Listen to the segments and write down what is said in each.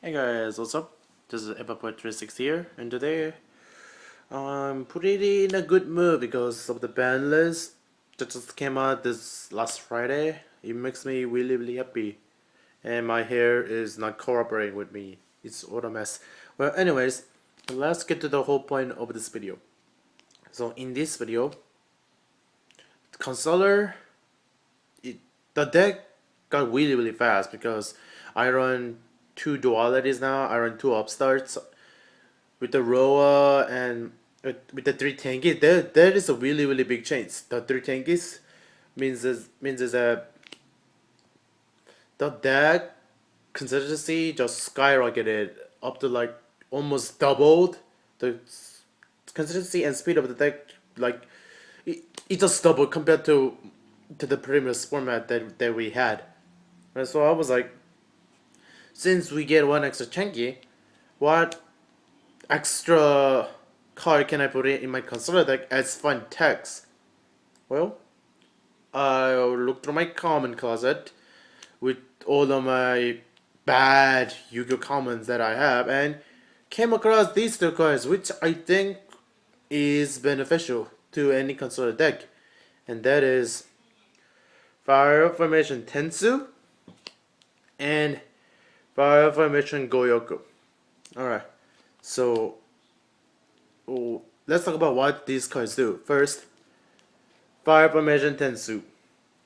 Hey guys, what's up? This is Epa360 here, and today I'm pretty in a good mood because of the band list that just came out this last Friday. It makes me really happy, and my hair is not cooperating with me. It's all a mess. Well, anyways, let's get to the whole point of this video. So in this video, Constellar, the deck got really fast because I run two dualities now. I run two upstarts with the Roa and with the three tankies. There is a really big change. The three tankies means is that the deck consistency just skyrocketed up to like almost doubled. The consistency and speed of the deck, like it just doubled compared to the previous format that we had. And so I was like, since we get one extra Changi, what extra card can I put in my Constellar deck as fun text? Well, I looked through my common closet with all of my bad Yu-Gi-Oh commons that I have and came across these two cards, which I think is beneficial to any Constellar deck, and that is Fire Formation Tensu and Fire Formation Gyokkou. Alright, so let's talk about what these cards do. First, Fire Formation Tensu.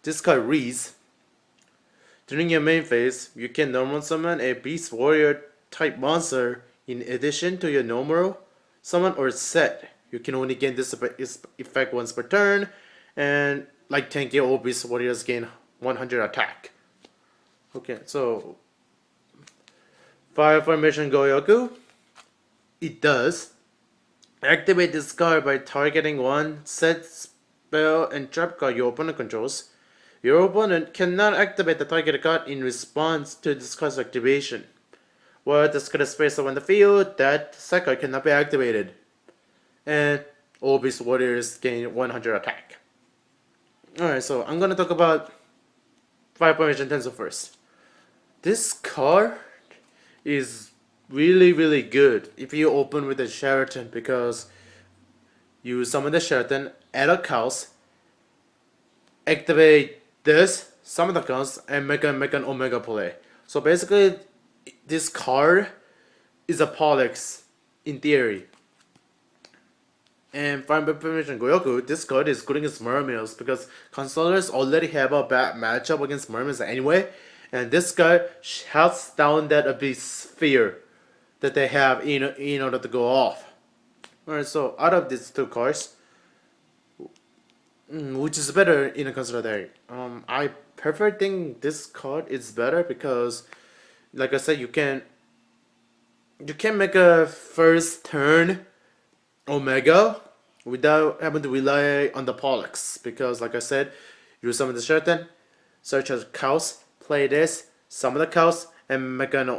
This card reads, during your main phase, you can normal summon a Beast Warrior type monster in addition to your normal summon or set. You can only gain this effect once per turn, and like tanky all Beast Warriors gain 100 attack. Okay, so Fire Formation Gyokkou, it does activate this card by targeting one set spell and trap card your opponent controls. Your opponent cannot activate the targeted card in response to this card's activation. While this card is placed on the field, that set card cannot be activated. And all Beast Warriors gain 100 attack. Alright, so I'm gonna talk about Fire Formation Tensu first. This card is really good if you open with a Sheraton, because you summon the Sheraton, add a Chaos, activate this, summon the Chaos, and make an Omega play. So basically, this card is a Pollux in theory. And Fire Formation Gyokkou, this card is good against Mermaids because Constellars already have a bad matchup against Mermaids anyway, and this card shuts down that Abyss Sphere that they have in order to go off. Alright, so out of these two cards, which is better in a Constellar deck? I prefer think this card is better because, like I said, you can make a first turn Omega without having to rely on the Pollux, because like I said, you summon the Sheraton, search as Chaos, play this, summon the Chaos, and make an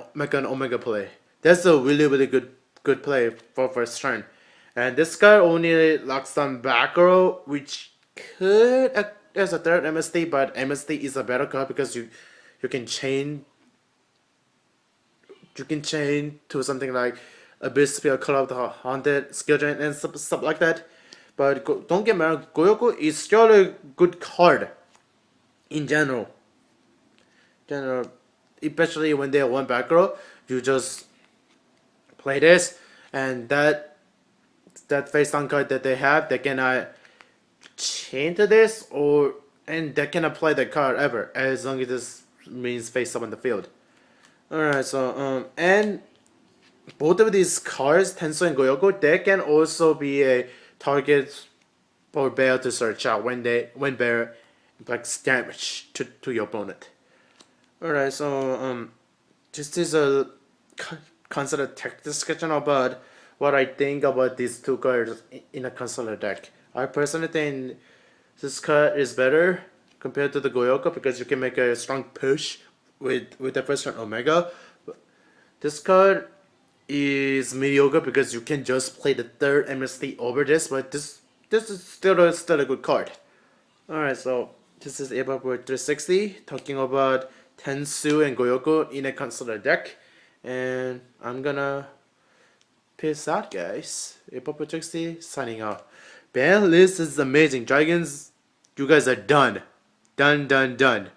Omega play. That's a really good play for first turn. And this card only locks down back row, which could act as a third MST, but MST is a better card because you can chain to something like Abyss Sphere, Call of the Haunted, Skill Drain, and stuff like that. But don't get me wrong, Gyokkou is still a good card in general. Especially when they have one back row, you just play this, and that face down card that they have, they cannot chain to this, and they cannot play the card ever, as long as this means face up on the field. Alright, so and both of these cards, Tensu and Gyokkou, they can also be a target for Bear to search out when Bear inflicts damage to your opponent. Alright, so this is a considered tech discussion about what I think about these two cards in a Constellar deck. I personally think this card is better compared to the Gyokkou because you can make a strong push with the first turn Omega. This card is mediocre because you can just play the third MST over this, but this is still a good card. Alright, so this is Epa360 talking about Tensu and Gyokkou in a Constellar deck. And I'm gonna peace out, guys. Apoplectic signing out. Ban list is amazing. Dragons, you guys are done. Done, done, done.